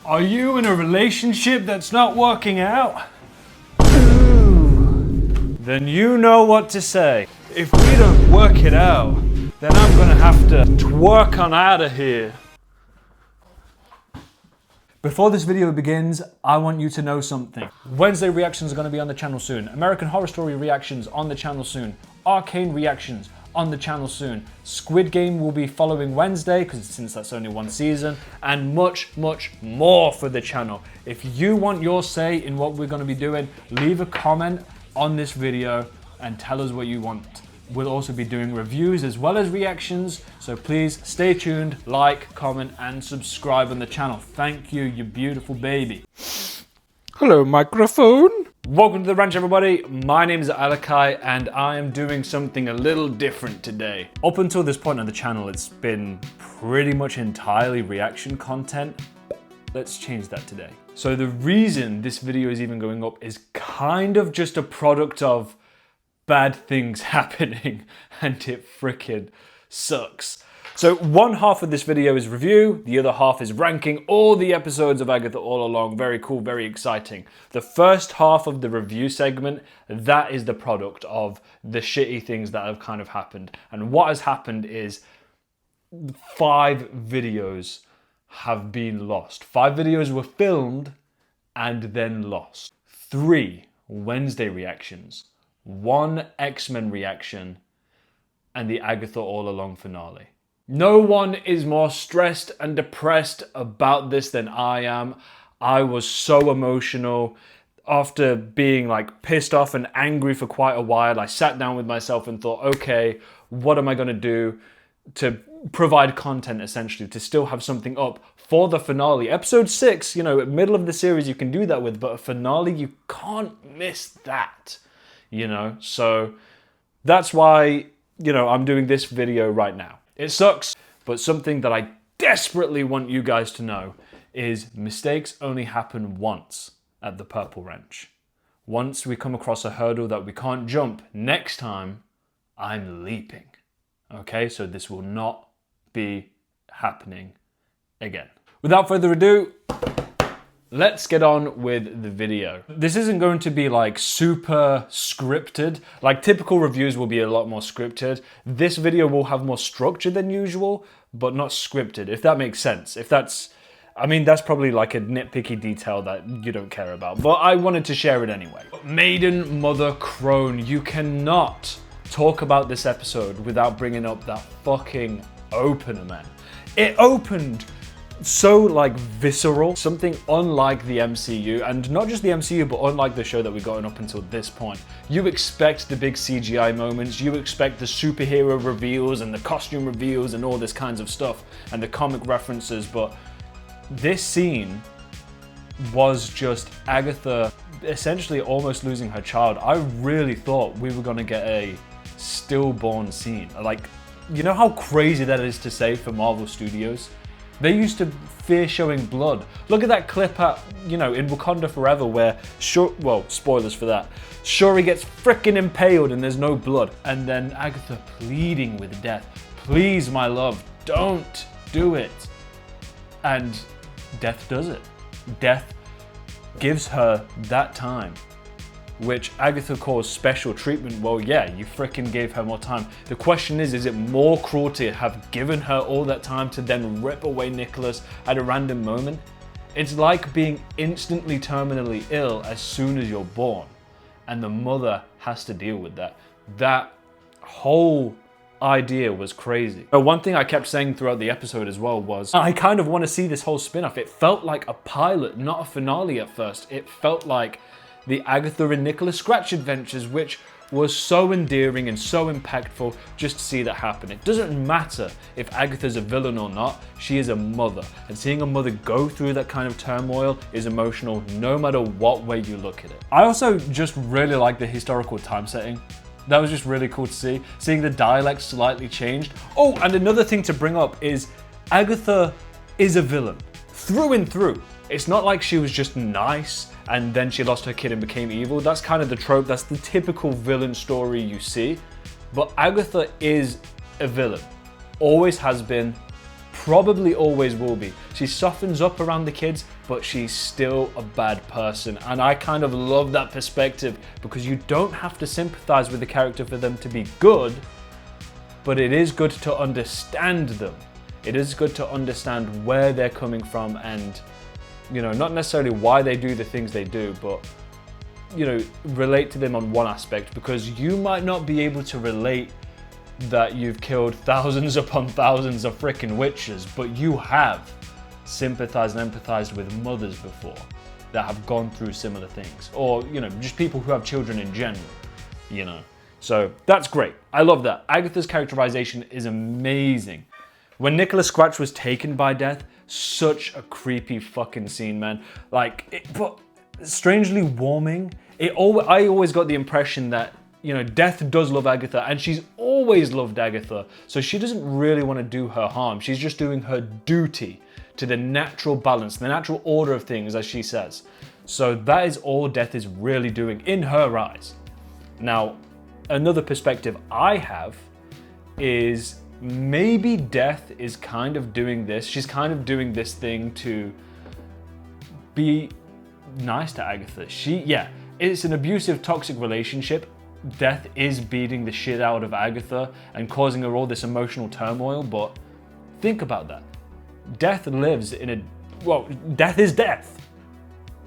Are you in a relationship that's not working out? Ooh. Then you know what to say. If we don't work it out, then I'm gonna have to twerk on out of here. Before this video begins, I want you to know something. Wednesday reactions are going to be on the channel soon. American Horror Story reactions on the channel soon. Arcane reactions on the channel soon. Squid Game will be following Wednesday, since that's only one season, and much, much more for the channel. If you want your say in what we're going to be doing, leave a comment on this video and tell us what you want. We'll also be doing reviews as well as reactions, so please stay tuned, like, comment, and subscribe on the channel. Thank you, you beautiful baby. Hello, microphone. Welcome to the ranch, everybody. My name is Alakai, and I am doing something a little different today. Up until this point on the channel, it's been pretty much entirely reaction content. Let's change that today. So the reason this video is even going up is kind of just a product of bad things happening, and it freaking sucks. So one half of this video is review, the other half is ranking all the episodes of Agatha All Along. Very cool, very exciting. The first half of the review segment, that is the product of the shitty things that have kind of happened. And what has happened is 5 videos have been lost. 5 videos were filmed and then lost. 3 Wednesday reactions, 1 X-Men reaction, and the Agatha All Along finale. No one is more stressed and depressed about this than I am. I was so emotional. After being like pissed off and angry for quite a while, I sat down with myself and thought, okay, what am I gonna do to provide content, essentially, to still have something up for the finale. Episode 6, you know, middle of the series you can do that with, but a finale, you can't miss that. You know, so that's why, you know, I'm doing this video right now. It sucks, but something that I desperately want you guys to know is mistakes only happen once at the Purple Wrench. Once we come across a hurdle that we can't jump, next time I'm leaping. Okay, so this will not be happening again. Without further ado, let's get on with the video. This isn't going to be like super scripted. Like typical reviews will be a lot more scripted. This video will have more structure than usual, but not scripted, if that makes sense. If that's, I mean, that's probably like a nitpicky detail that you don't care about, but I wanted to share it anyway. Maiden Mother Crone, you cannot talk about this episode without bringing up that fucking opener, man. It opened so like visceral, something unlike the MCU, and not just the MCU, but unlike the show that we've gotten up until this point. You expect the big CGI moments, you expect the superhero reveals and the costume reveals and all this kinds of stuff and the comic references, but this scene was just Agatha essentially almost losing her child. I really thought we were gonna get a stillborn scene. Like, you know how crazy that is to say for Marvel Studios? They used to fear showing blood. Look at that clip at, you know, in Wakanda Forever where, well, spoilers for that, Shuri gets frickin' impaled and there's no blood. And then Agatha pleading with death, please, my love, don't do it. And death does it. Death gives her that time, which Agatha calls special treatment. Well, yeah, you frickin' gave her more time. The question is it more cruel to have given her all that time to then rip away Nicholas at a random moment? It's like being instantly terminally ill as soon as you're born, and the mother has to deal with that. That whole idea was crazy. But one thing I kept saying throughout the episode as well was, I kind of want to see this whole spin-off. It felt like a pilot, not a finale at first. It felt like the Agatha and Nicholas Scratch adventures, which was so endearing and so impactful just to see that happen. It doesn't matter if Agatha's a villain or not, she is a mother. And seeing a mother go through that kind of turmoil is emotional no matter what way you look at it. I also just really like the historical time setting. That was just really cool to see. Seeing the dialect slightly changed. Oh, and another thing to bring up is Agatha is a villain through and through. It's not like she was just nice and then she lost her kid and became evil. That's kind of the trope, that's the typical villain story you see. But Agatha is a villain. Always has been, probably always will be. She softens up around the kids, but she's still a bad person. And I kind of love that perspective, because you don't have to sympathize with the character for them to be good, but it is good to understand them. It is good to understand where they're coming from and, you know, not necessarily why they do the things they do, but, you know, relate to them on one aspect, because you might not be able to relate that you've killed thousands upon thousands of freaking witches, but you have sympathized and empathized with mothers before that have gone through similar things, or, you know, just people who have children in general, you know. So that's great. I love that. Agatha's characterization is amazing. When Nicholas Scratch was taken by death, such a creepy fucking scene, man. Like, but strangely warming. I always got the impression that, you know, Death does love Agatha, and she's always loved Agatha, so she doesn't really want to do her harm. She's just doing her duty to the natural balance, the natural order of things, as she says. So that is all Death is really doing in her eyes. Now, another perspective I have is maybe Death is kind of doing this. She's kind of doing this thing to be nice to Agatha. It's an abusive, toxic relationship. Death is beating the shit out of Agatha and causing her all this emotional turmoil, but think about that. Death lives in a... well, Death is Death.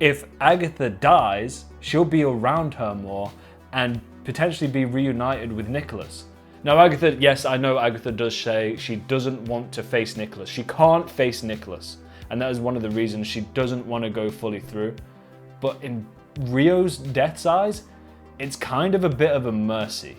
If Agatha dies, she'll be around her more and potentially be reunited with Nicholas. Now Agatha, yes, I know Agatha does say she doesn't want to face Nicholas. She can't face Nicholas, and that is one of the reasons she doesn't want to go fully through. But in Rio's Death's eyes, it's kind of a bit of a mercy,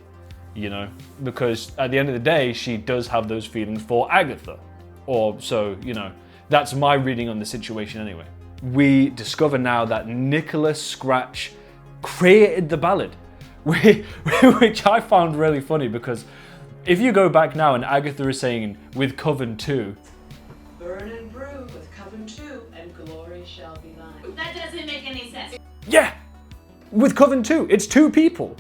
you know, because at the end of the day, she does have those feelings for Agatha. Or so, you know, that's my reading on the situation anyway. We discover now that Nicholas Scratch created the ballad, which I found really funny, because if you go back now and Agatha is saying, with Coven 2, burn and brew with Coven 2 and glory shall be thine. That doesn't make any sense. yeah, with Coven 2, it's two people.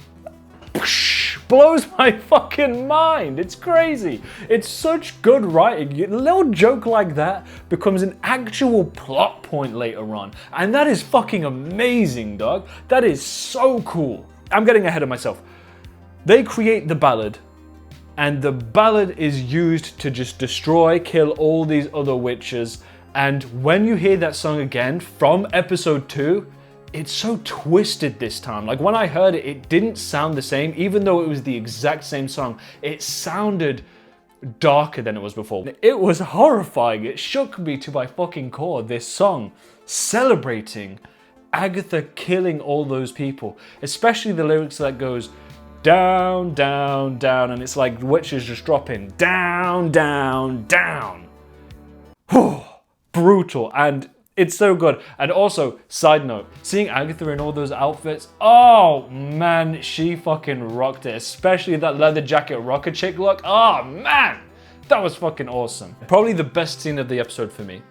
Blows my fucking mind. It's crazy. It's such good writing. A little joke like that becomes an actual plot point later on. And that is fucking amazing, dog. That is so cool. I'm getting ahead of myself. They create the ballad, and the ballad is used to just destroy, kill all these other witches. And when you hear that song again from episode 2, it's so twisted this time. Like when I heard it, it didn't sound the same, even though it was the exact same song. It sounded darker than it was before. It was horrifying. It shook me to my fucking core, this song celebrating Agatha killing all those people, especially the lyrics that goes down, down, down, and it's like witches just dropping down, down, down. Brutal, and it's so good. And also, side note, seeing Agatha in all those outfits, oh man, she fucking rocked it. Especially that leather jacket rocker chick look. Oh man, that was fucking awesome. Probably the best scene of the episode for me.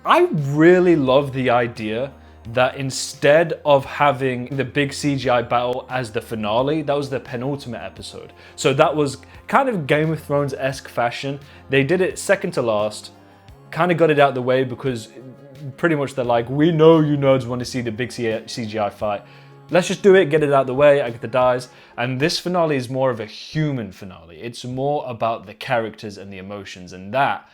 I really love the idea that instead of having the big CGI battle as the finale, that was the penultimate episode. So that was kind of Game of Thrones-esque fashion. They did it second to last, kind of got it out the way because pretty much they're like, we know you nerds want to see the big CGI fight. Let's just do it, get it out the way, Agatha dies. And this finale is more of a human finale. It's more about the characters and the emotions, and that,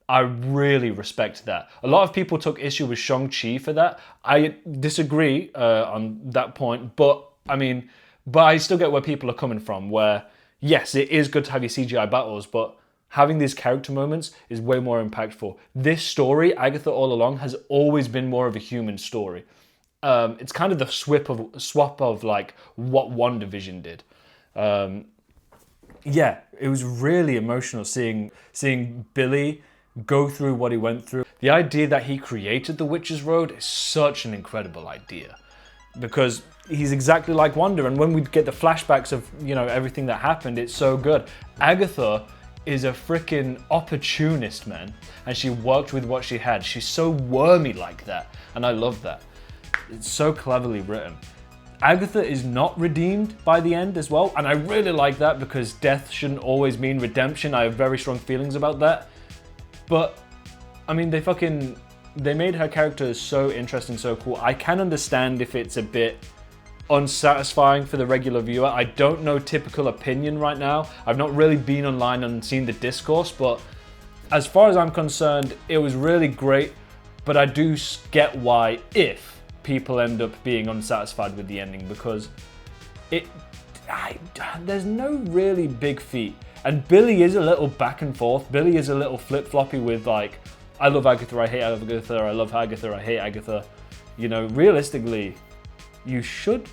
I really respect that. A lot of people took issue with Shang-Chi for that. I disagree on that point, but I still get where people are coming from, where yes, it is good to have your CGI battles, but having these character moments is way more impactful. This story, Agatha All Along, has always been more of a human story. It's kind of the swap of like what WandaVision did. Yeah, it was really emotional seeing Billy go through what he went through. The idea that he created the Witch's Road is such an incredible idea, because he's exactly like Wanda, and when we get the flashbacks of, you know, everything that happened, it's so good. Agatha is a freaking opportunist, man, and she worked with what she had. She's so wormy like that, and I love that. It's so cleverly written. Agatha is not redeemed by the end as well, and I really like that, because death shouldn't always mean redemption. I have very strong feelings about that. But, I mean, they made her character so interesting, so cool. I can understand if it's a bit unsatisfying for the regular viewer. I don't know typical opinion right now. I've not really been online and seen the discourse, but as far as I'm concerned, it was really great. But I do get why if people end up being unsatisfied with the ending, because there's no really big feat. And Billy is a little back and forth. Billy is a little flip-floppy with like, I love Agatha, I hate Agatha, I love Agatha, I hate Agatha. You know, realistically, you should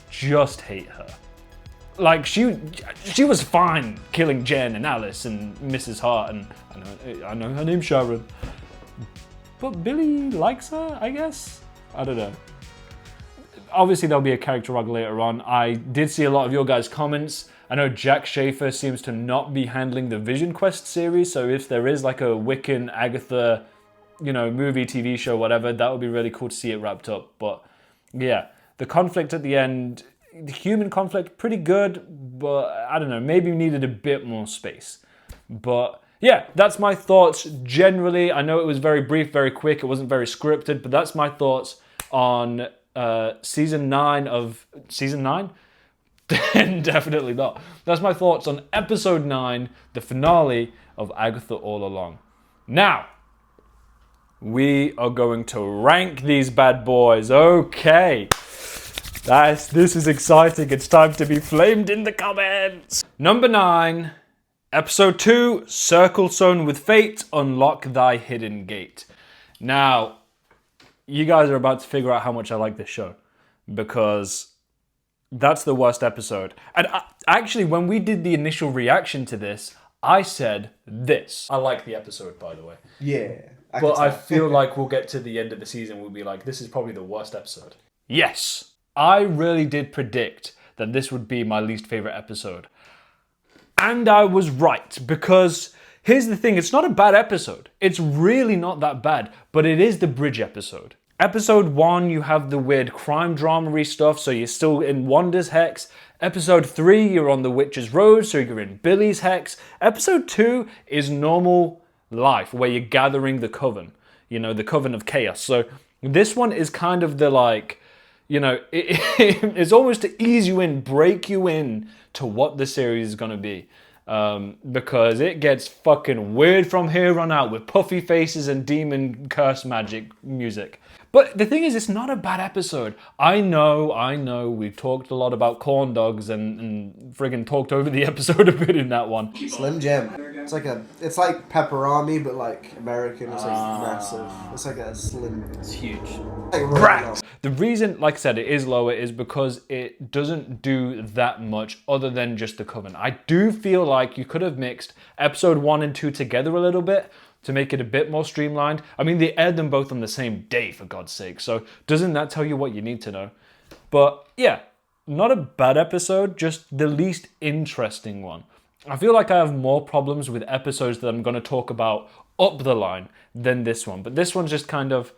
just hate her. Like, she was fine killing Jen and Alice and Mrs. Hart, and I know her name's Sharon. But Billy likes her, I guess? I don't know. Obviously, there'll be a character arc later on. I did see a lot of your guys' comments. I know Jack Schaefer seems to not be handling the Vision Quest series, so if there is like a Wiccan, Agatha, you know, movie, TV show, whatever, that would be really cool to see it wrapped up. But yeah, the conflict at the end, the human conflict, pretty good, but I don't know, maybe we needed a bit more space. But yeah, that's my thoughts generally. I know it was very brief, very quick, it wasn't very scripted, but that's my thoughts on season 9 of... Season 9? Definitely not. That's my thoughts on episode 9, the finale of Agatha All Along. Now, we are going to rank these bad boys. Okay. This is exciting. It's time to be flamed in the comments. Number 9, episode 2, Circle Sewn with Fate, Unlock Thy Hidden Gate. Now, you guys are about to figure out how much I like this show, because that's the worst episode. And actually, when we did the initial reaction to this, I said this. I like the episode, by the way. Yeah. But I feel like we'll get to the end of the season, we'll be like, this is probably the worst episode. Yes, I really did predict that this would be my least favorite episode. And I was right, because here's the thing, it's not a bad episode. It's really not that bad, but it is the bridge episode. Episode 1, you have the weird crime drama-y stuff, so you're still in Wanda's hex. Episode 3, you're on the Witch's Road, so you're in Billy's hex. Episode 2 is normal life, where you're gathering the coven. You know, the coven of chaos. So this one is kind of the like, you know, it's almost to ease you in, break you in to what the series is going to be. Because it gets fucking weird from here on out with puffy faces and demon curse magic music. But the thing is, it's not a bad episode. I know, we've talked a lot about corn dogs and friggin' talked over the episode a bit in that one. Slim Jim. It's like pepperoni, but like American. It's like massive. It's like a slim. It's huge. Like Right. The reason, like I said, it is lower is because it doesn't do that much other than just the coven. I do feel like you could have mixed episode 1 and 2 together a little bit to make it a bit more streamlined. I mean, they aired them both on the same day, for God's sake. So doesn't that tell you what you need to know? But yeah, not a bad episode, just the least interesting one. I feel like I have more problems with episodes that I'm going to talk about up the line than this one. But this one's just kind of,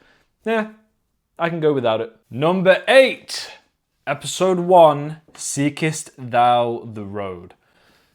I can go without it. Number 8, episode 1, Seekest Thou the Road.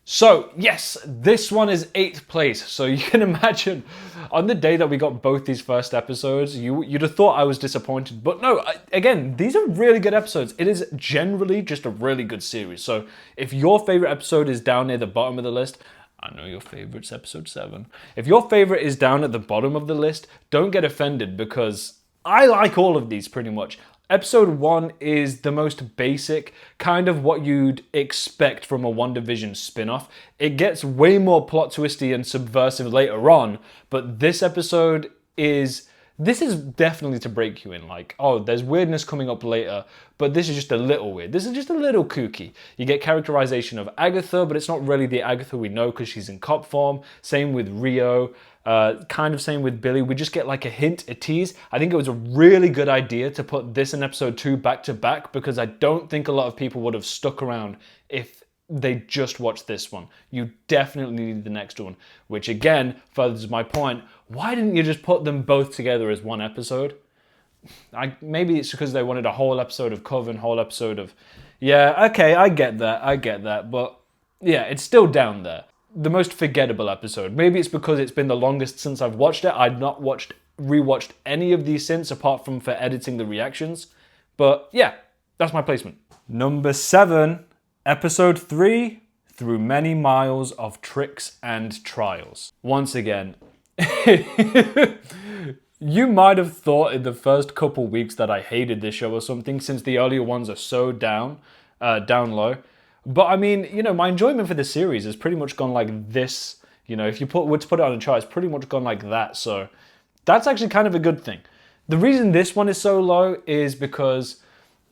So, yes, this one is 8th place. So you can imagine, on the day that we got both these first episodes, you'd have thought I was disappointed. But no, again, these are really good episodes. It is generally just a really good series. So if your favorite episode is down near the bottom of the list, I know your favorite's episode 7. If your favorite is down at the bottom of the list, don't get offended, because I like all of these pretty much. Episode 1 is the most basic, kind of what you'd expect from a WandaVision spin-off. It gets way more plot twisty and subversive later on, but this episode is definitely to break you in. Like, oh, there's weirdness coming up later, but this is just a little weird. This is just a little kooky. You get characterization of Agatha, but it's not really the Agatha we know because she's in cop form. Same with Rio. Kind of same with Billy. We just get like a hint, a tease. I think it was a really good idea to put this and episode 2 back to back, because I don't think a lot of people would have stuck around if they just watched this one. You definitely need the next one, which again furthers my point. Why didn't you just put them both together as one episode? Maybe it's because they wanted a whole episode of Coven, whole episode of... Yeah, okay, I get that, but yeah, it's still down there. the most forgettable episode. Maybe it's because it's been the longest since I've watched it. I've not rewatched any of these since, apart from for editing the reactions. But yeah, that's my placement. Number 7, episode 3, Through Many Miles of Tricks and Trials. Once again, you might have thought in the first couple weeks that I hated this show or something, since the earlier ones are so down low. But I mean, you know, my enjoyment for the series has pretty much gone like this. You know, if you were to put it on a chart, it's pretty much gone like that. So that's actually kind of a good thing. The reason this one is so low is because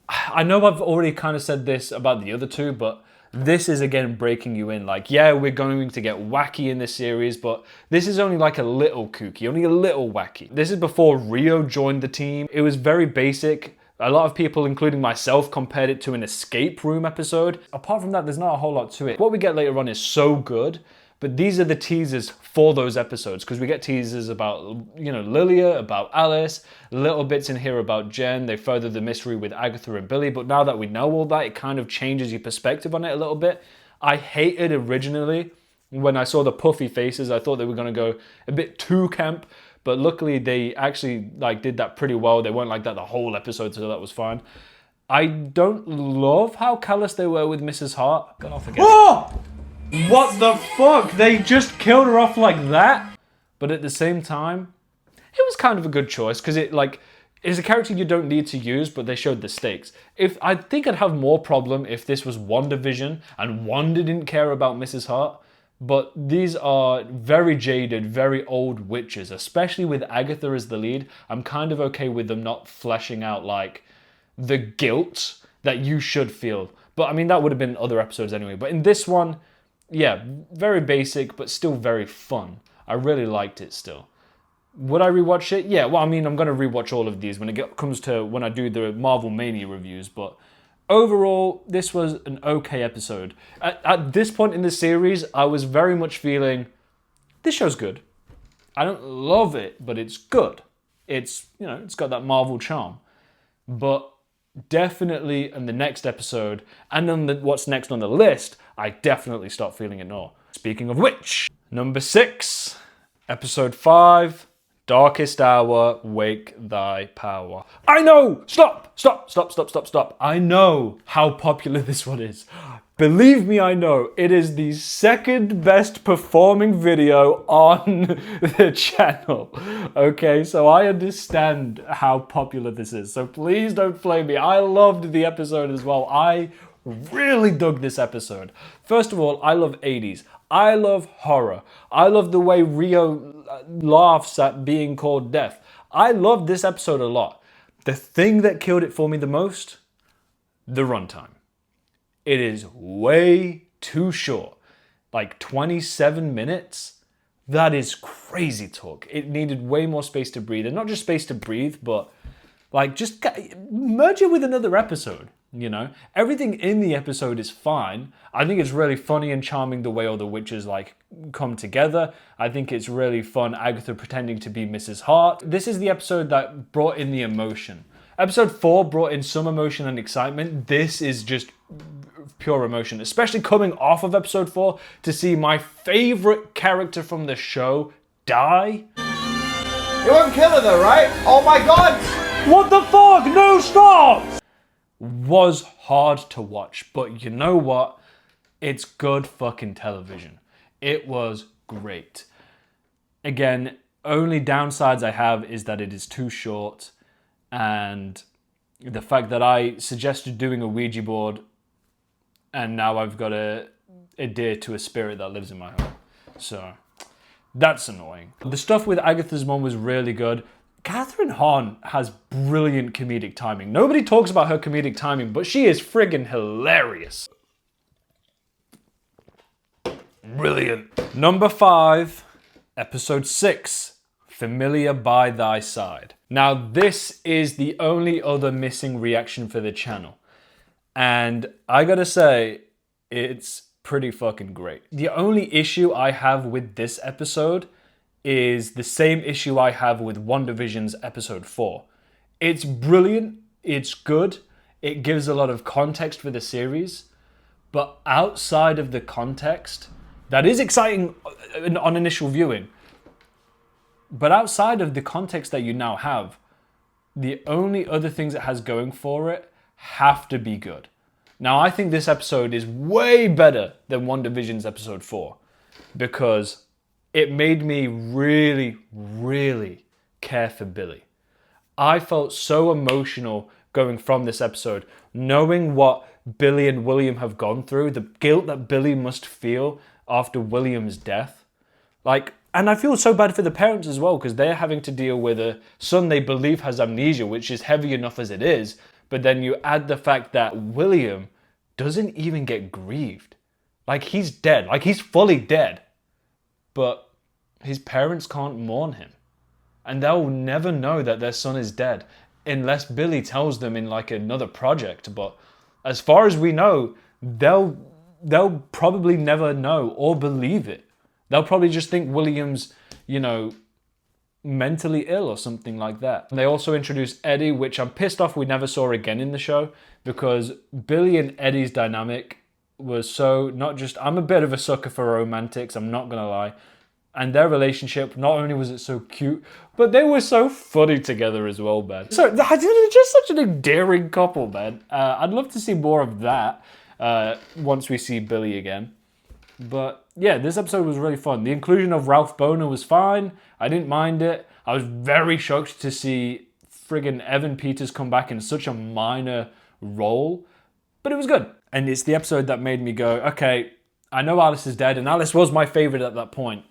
I know I've already kind of said this about the other two, but this is again breaking you in. Like, yeah, we're going to get wacky in this series, but this is only like a little kooky, only a little wacky. This is before Rio joined the team. It was very basic. A lot of people, including myself, compared it to an escape room episode. Apart from that, there's not a whole lot to it. What we get later on is so good, but these are the teasers for those episodes, because we get teasers about, you know, Lilia, about Alice, little bits in here about Jen. They further the mystery with Agatha and Billy, but now that we know all that, it kind of changes your perspective on it a little bit. I hated originally when I saw the puffy faces. I thought they were going to go a bit too camp, but luckily they actually like did that pretty well. They weren't like that the whole episode, so that was fine. I don't love how callous they were with Mrs. Hart. God, I'll forget. Oh! What the fuck? They just killed her off like that? But at the same time, it was kind of a good choice, because it like is a character you don't need to use, but they showed the stakes. I think I'd have more problem if this was WandaVision and Wanda didn't care about Mrs. Hart. But these are very jaded, very old witches, especially with Agatha as the lead. I'm kind of okay with them not fleshing out like the guilt that you should feel. But I mean, that would have been other episodes anyway. But in this one, yeah, very basic, but still very fun. I really liked it still. Would I rewatch it? Yeah, well, I mean, I'm going to rewatch all of these when it comes to when I do the Marvel Mania reviews, but overall, this was an okay episode. At this point in the series, I was very much feeling, this show's good. I don't love it, but it's good. It's, you know, it's got that Marvel charm. But definitely in the next episode, and then what's next on the list, I definitely start feeling it more. Speaking of which, number 6, episode 5, Darkest Hour, Wake Thy Power. I know! Stop! I know how popular this one is. Believe me, I know. It is the second best performing video on the channel. Okay, so I understand how popular this is. So please don't flame me. I loved the episode as well. I really dug this episode. First of all, I love 80s. I love horror. I love the way Rio laughs at being called deaf. I loved this episode a lot. The thing that killed it for me the most, the runtime. It is way too short. Like 27 minutes? That is crazy talk. It needed way more space to breathe. And not just space to breathe, but like just merge it with another episode, you know? Everything in the episode is fine. I think it's really funny and charming the way all the witches like come together. I think it's really fun Agatha pretending to be Mrs. Hart. This is the episode that brought in the emotion. Episode 4 brought in some emotion and excitement. This is just pure emotion, especially coming off of episode 4 to see my favorite character from the show die. It won't kill her though, right? Oh my god! What the fuck? No, stop! Was hard to watch, but you know what? It's good fucking television. It was great. Again, only downsides I have is that it is too short, and the fact that I suggested doing a Ouija board and now I've got to adhere to a spirit that lives in my home. So that's annoying. The stuff with Agatha's mom was really good. Catherine Hahn has brilliant comedic timing. Nobody talks about her comedic timing, but she is friggin' hilarious. Brilliant. Number 5, episode 6, Familiar by Thy Side. Now this is the only other missing reaction for the channel. And I gotta say, it's pretty fucking great. The only issue I have with this episode is the same issue I have with WandaVision's episode 4. It's brilliant, it's good, it gives a lot of context for the series, but outside of the context, that is exciting on initial viewing. But outside of the context that you now have, the only other things it has going for it have to be good. Now, I think this episode is way better than WandaVision's episode 4 because it made me really, really care for Billy. I felt so emotional going from this episode, knowing what Billy and William have gone through, the guilt that Billy must feel after William's death. And I feel so bad for the parents as well, because they're having to deal with a son they believe has amnesia, which is heavy enough as it is. But then you add the fact that William doesn't even get grieved. He's dead. He's fully dead. But his parents can't mourn him. And they'll never know that their son is dead unless Billy tells them in another project. But as far as we know, they'll probably never know or believe it. They'll probably just think William's, mentally ill or something like that. They also introduced Eddie, which I'm pissed off we never saw again in the show, because Billy and Eddie's dynamic was so not just... I'm a bit of a sucker for romantics, I'm not gonna lie. And their relationship, not only was it so cute, but they were so funny together as well, man. So they're just such an endearing couple, man. I'd love to see more of that once we see Billy again. But yeah, this episode was really fun. The inclusion of Ralph Boner was fine. I didn't mind it. I was very shocked to see friggin' Evan Peters come back in such a minor role. But it was good. And it's the episode that made me go, okay, I know Alice is dead, and Alice was my favorite at that point.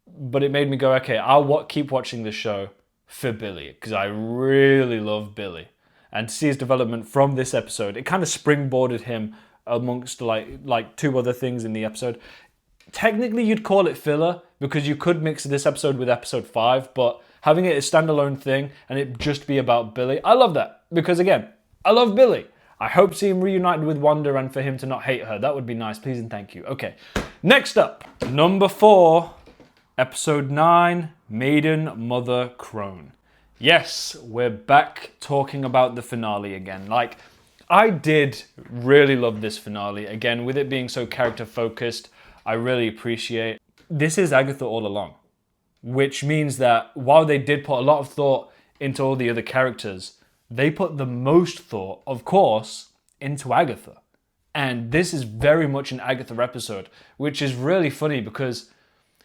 But it made me go, okay, I'll keep watching this show for Billy, because I really love Billy. And to see his development from this episode, it kind of springboarded him amongst like two other things in the episode. Technically, you'd call it filler, because you could mix this episode with episode 5, but having it a standalone thing and it just be about Billy, I love that. Because again, I love Billy. I hope to see him reunited with Wanda and for him to not hate her. That would be nice, please and thank you. Okay, next up, number 4, episode 9, Maiden Mother Crone. Yes, we're back talking about the finale again. I did really love this finale. Again, with it being so character focused, I really appreciate. This is Agatha All Along, which means that while they did put a lot of thought into all the other characters, they put the most thought, of course, into Agatha. And this is very much an Agatha episode, which is really funny because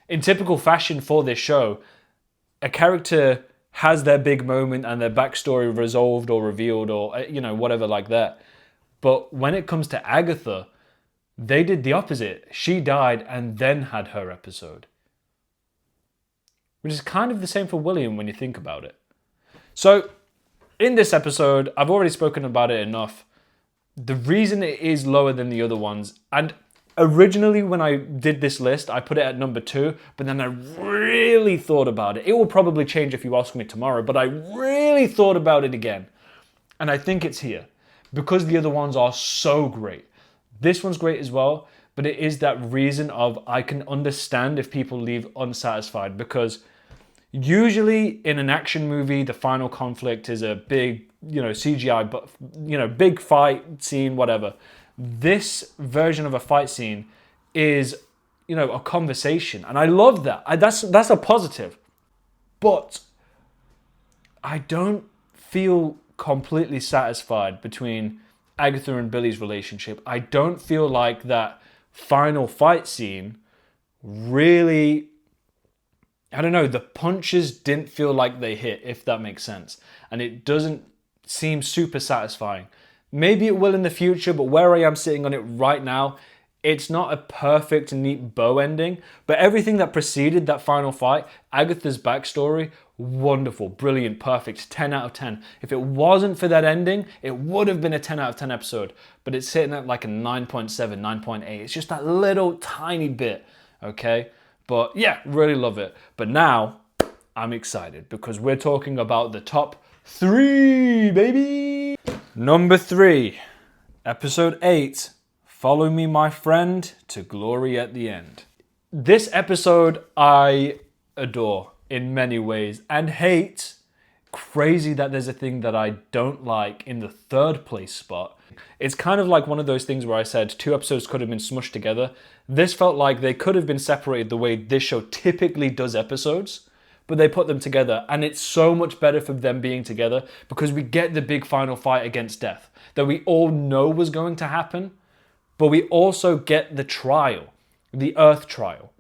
in typical fashion for this show, a character has their big moment and their backstory resolved or revealed or, whatever like that. But when it comes to Agatha, they did the opposite. She died and then had her episode. Which is kind of the same for William when you think about it. So, in this episode, I've already spoken about it enough. The reason it is lower than the other ones, and originally when I did this list, I put it at number 2, but then I really thought about it. It will probably change if you ask me tomorrow, but I really thought about it again. And I think it's here, because the other ones are so great. This one's great as well, but it is that reason of I can understand if people leave unsatisfied, because usually in an action movie, the final conflict is a big, CGI, but, big fight scene, whatever. This version of a fight scene is, a conversation. And I love that. That's a positive. But I don't feel completely satisfied between Agatha and Billy's relationship. I don't feel like that final fight scene really... I don't know, the punches didn't feel like they hit, if that makes sense. And it doesn't seem super satisfying. Maybe it will in the future, but where I am sitting on it right now, it's not a perfect, neat bow ending. But everything that preceded that final fight, Agatha's backstory, wonderful, brilliant, perfect, 10 out of 10. If it wasn't for that ending, it would have been a 10 out of 10 episode. But it's sitting at like a 9.7, 9.8. It's just that little tiny bit, okay? But yeah, really love it. But now, I'm excited because we're talking about the top 3, baby! Number 3, episode 8, Follow Me, My Friend, to Glory at the End. This episode I adore in many ways and hate Crazy that there's a thing that I don't like in the third place spot. It's kind of like one of those things where I said 2 episodes could have been smushed together. This felt like they could have been separated the way this show typically does episodes, but they put them together, and it's so much better for them being together because we get the big final fight against death that we all know was going to happen, but we also get the trial, the Earth trial.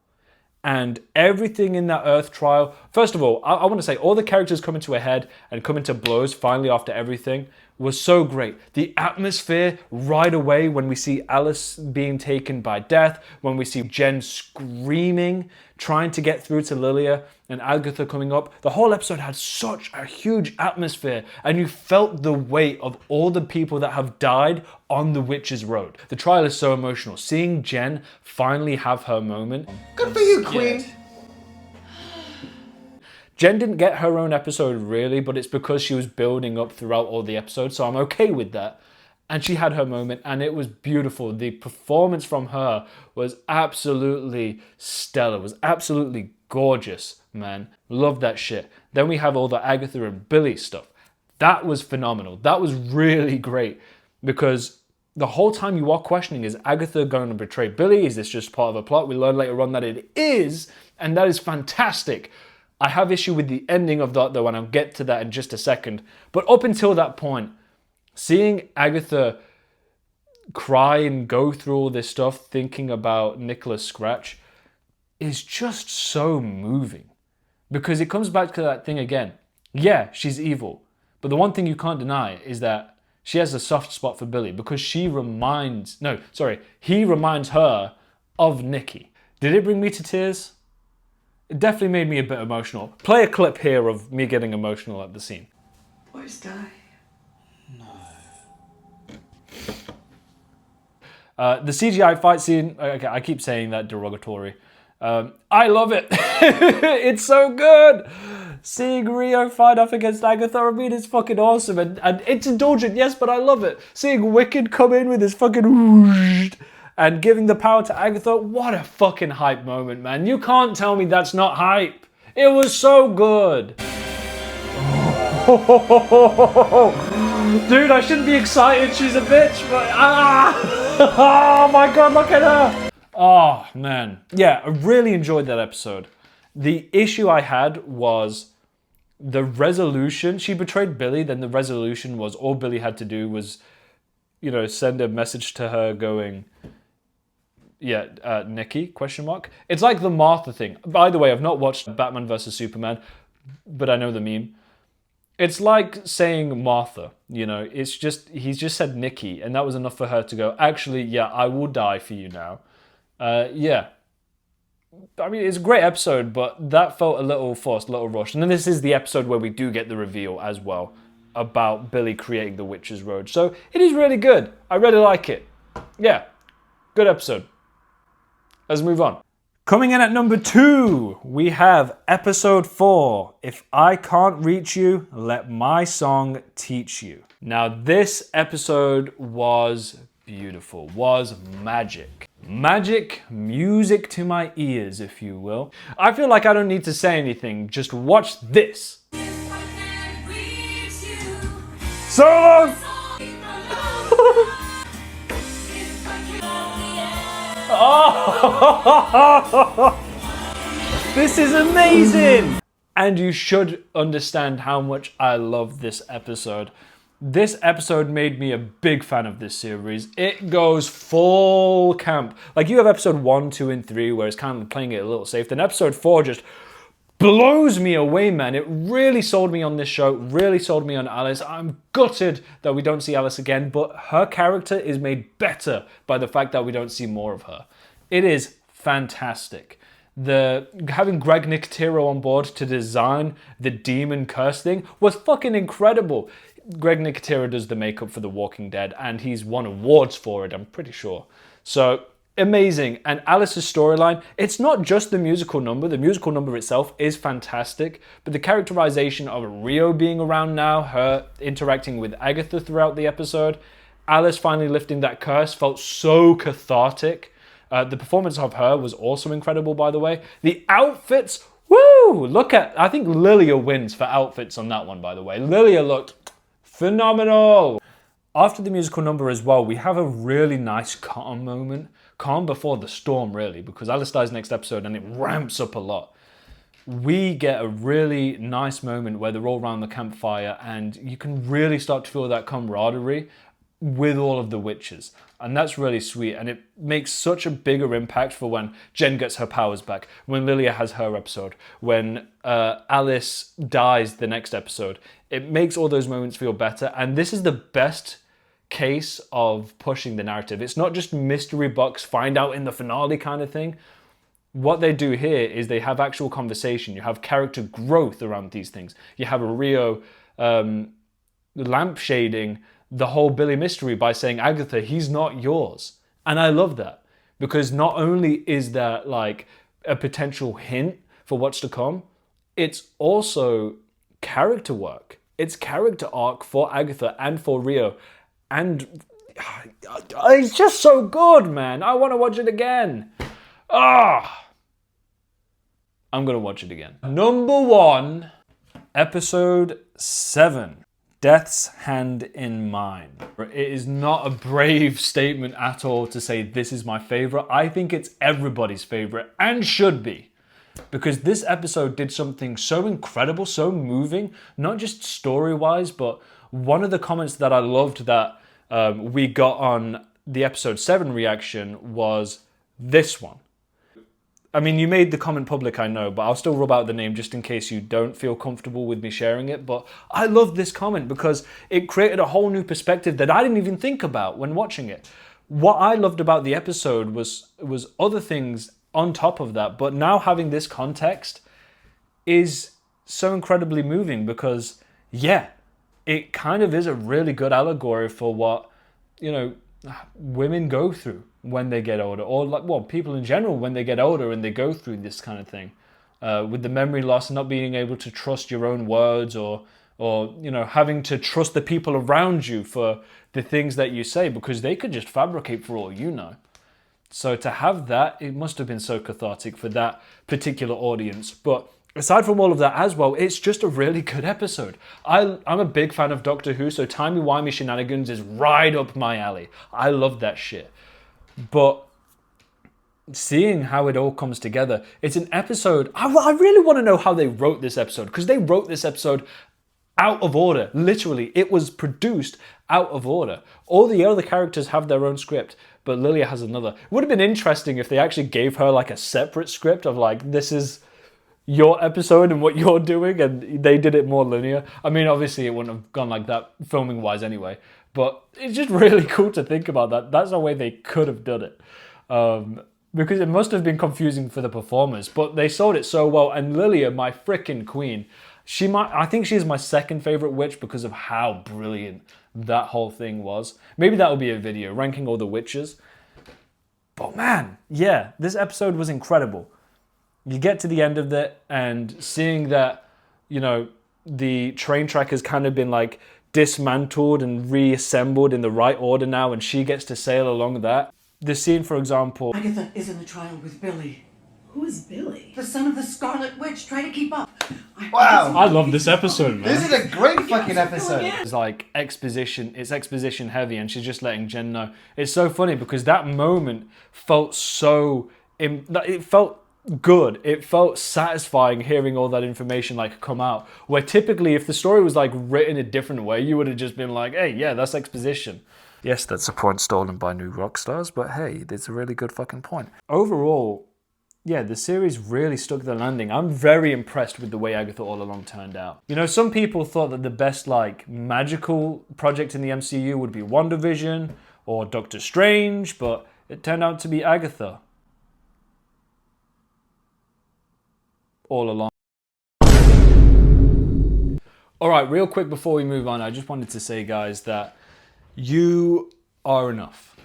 And everything in that Earth trial, first of all, I want to say all the characters coming to a head and coming to blows finally after everything was so great. The atmosphere right away when we see Alice being taken by death, when we see Jen screaming, trying to get through to Lilia, and Agatha coming up. The whole episode had such a huge atmosphere, and you felt the weight of all the people that have died on the Witch's Road. The trial is so emotional. Seeing Jen finally have her moment. Good for you, Queen. Jen didn't get her own episode really, but it's because she was building up throughout all the episodes, so I'm okay with that. And she had her moment, and it was beautiful. The performance from her was absolutely stellar, was absolutely gorgeous, man. Love that shit. Then we have all the Agatha and Billy stuff. That was phenomenal. That was really great, because the whole time you are questioning, is Agatha going to betray Billy? Is this just part of a plot? We learn later on that it is, and that is fantastic. I have issue with the ending of that though, and I'll get to that in just a second. But up until that point, seeing Agatha cry and go through all this stuff, thinking about Nicholas Scratch, is just so moving. Because it comes back to that thing again. Yeah, she's evil. But the one thing you can't deny is that she has a soft spot for Billy, because he reminds her of Nikki. Did it bring me to tears? It definitely made me a bit emotional. Play a clip here of me getting emotional at the scene. Boys die. The CGI fight scene, okay, I keep saying that derogatory. I love it. It's so good. Seeing Rio fight off against Agatha, I mean, it's fucking awesome. And it's indulgent, yes, but I love it. Seeing Wicked come in with his fucking whoosh and giving the power to Agatha, what a fucking hype moment, man. You can't tell me that's not hype. It was so good. Dude, I shouldn't be excited. She's a bitch, but oh my god, look at her. Oh, man. Yeah, I really enjoyed that episode. The issue I had was the resolution. She betrayed Billy, then the resolution was all Billy had to do was, send a message to her going, Nikki, question mark. It's like the Martha thing. By the way, I've not watched Batman vs. Superman, but I know the meme. It's like saying Martha, he's just said Nikki, and that was enough for her to go, actually, yeah, I will die for you now. Yeah. I mean, it's a great episode, but that felt a little forced, a little rushed. And then this is the episode where we do get the reveal as well about Billy creating the Witch's Road. So it is really good. I really like it. Yeah, good episode. Let's move on. Coming in at number 2, we have episode 4, If I Can't Reach You, Let My Song Teach You. Now, this episode was beautiful, was magic. Magic music to my ears, if you will. I feel like I don't need to say anything, just watch this. Solo! Oh! This is amazing! And you should understand how much I love this episode. This episode made me a big fan of this series. It goes full camp. Like, you have episode 1, 2, and 3 where it's kind of playing it a little safe. Then episode 4 just blows me away, man. It really sold me on this show, really sold me on Alice. I'm gutted that we don't see Alice again, but her character is made better by the fact that we don't see more of her. It is fantastic. Having Greg Nicotero on board to design the demon curse thing was fucking incredible. Greg Nicotero does the makeup for The Walking Dead, and he's won awards for it, I'm pretty sure. So, amazing. And Alice's storyline, it's not just the musical number. The musical number itself is fantastic, but the characterization of Rio being around now, her interacting with Agatha throughout the episode, Alice finally lifting that curse felt so cathartic. The performance of her was also incredible, by the way. The outfits, Woo! I think Lilia wins for outfits on that one, by the way. Lilia looked phenomenal. After the musical number as well, we have a really nice calm moment. Calm before the storm, really, because Alice dies next episode and it ramps up a lot. We get a really nice moment where they're all around the campfire and you can really start to feel that camaraderie with all of the witches. And that's really sweet. And it makes such a bigger impact for when Jen gets her powers back, when Lilia has her episode, when Alice dies the next episode. It makes all those moments feel better. And this is the best case of pushing the narrative. It's not just mystery box, find out in the finale kind of thing. What they do here is they have actual conversation. You have character growth around these things. You have a Rio lampshading the whole Billy mystery by saying, Agatha, he's not yours. And I love that, because not only is that like a potential hint for what's to come, it's also character work. It's character arc for Agatha and for Rio. And it's just so good, man. I want to watch it again. I'm going to watch it again. Number 1, episode 7. Death's Hand in Mine. It is not a brave statement at all to say this is my favorite. I think it's everybody's favorite and should be, because this episode did something so incredible, so moving, not just story-wise, but one of the comments that I loved that we got on the episode 7 reaction was this one. I mean, you made the comment public, I know, but I'll still rub out the name just in case you don't feel comfortable with me sharing it. But I love this comment because it created a whole new perspective that I didn't even think about when watching it. What I loved about the episode was other things on top of that, but now having this context is so incredibly moving because, yeah, it kind of is a really good allegory for what, you know, women go through when they get older, or like, well, people in general when they get older and they go through this kind of thing, with the memory loss and not being able to trust your own words, or you know, having to trust the people around you for the things that you say because they could just fabricate for all you know. So to have that, it must have been so cathartic for that particular audience. But aside from all of that as well, it's just a really good episode. I'm a big fan of Doctor Who, so timey-wimey shenanigans is right up my alley. I love that shit. But seeing how it all comes together, it's an episode. I really want to know how they wrote this episode, because they wrote this episode out of order. Literally, it was produced out of order. All the other characters have their own script, but Lilia has another. It would have been interesting if they actually gave her like a separate script of like, this is your episode and what you're doing, and they did it more linear. I mean, obviously it wouldn't have gone like that filming wise anyway, but it's just really cool to think about that. That's the way they could have done it. Because it must have been confusing for the performers, but they sold it so well. And Lilia, my freaking queen, I think she's my second favorite witch because of how brilliant that whole thing was. Maybe that'll be a video ranking all the witches. But man, yeah, this episode was incredible. You get to the end of it and seeing that, you know, the train track has kind of been like dismantled and reassembled in the right order now, and she gets to sail along that. The scene, for example... Agatha is in the trial with Billy. Who is Billy? The son of the Scarlet Witch. Try to keep up. Wow. I love this episode, man. This is a great fucking episode. It's like exposition, it's exposition heavy, and she's just letting Jen know. It's so funny because that moment felt so... It felt good. It felt satisfying hearing all that information like come out. Where typically if the story was like written a different way, you would have just been like, hey, yeah, that's exposition. Yes, that's a point stolen by new rock stars, but hey, it's a really good fucking point. Overall, yeah, the series really stuck the landing. I'm very impressed with the way Agatha All Along turned out. You know, some people thought that the best like magical project in the MCU would be WandaVision or Doctor Strange, but it turned out to be Agatha All Along. All right, real quick before we move on, I just wanted to say, guys, that you are enough.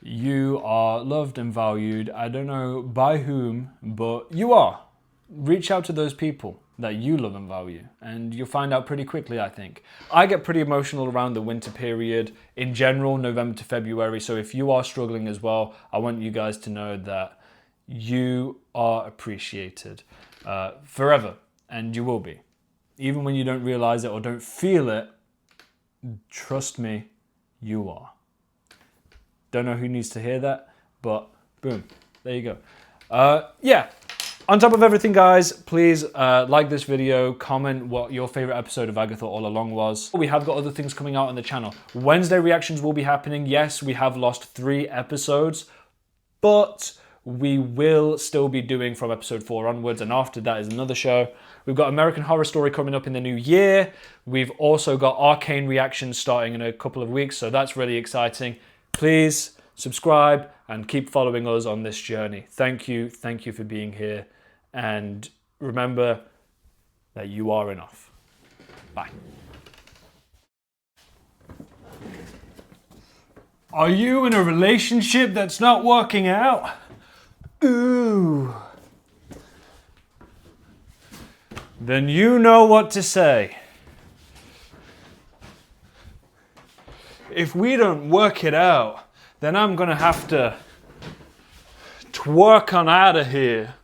You are loved and valued. I don't know by whom, but you are. Reach out to those people that you love and value, and you'll find out pretty quickly, I think. I get pretty emotional around the winter period in general, November to February, so if you are struggling as well, I want you guys to know that you are appreciated. forever, and you will be. Even when you don't realize it or don't feel it, trust me, you are. Don't know who needs to hear that, but boom, there you go. Yeah, on top of everything, guys, please like this video, comment what your favorite episode of Agatha All Along was. We have got other things coming out on the channel. Wednesday reactions will be happening. Yes, we have lost 3 episodes, but we will still be doing from episode 4 onwards, and after that is another show. We've got American Horror Story coming up in the new year. We've also got Arcane reactions starting in a couple of weeks, so that's really exciting. Please subscribe and keep following us on this journey. Thank you for being here, and remember that you are enough. Bye. Are you in a relationship that's not working out? Ooh. Then you know what to say. If we don't work it out, then I'm gonna have to twerk on out of here.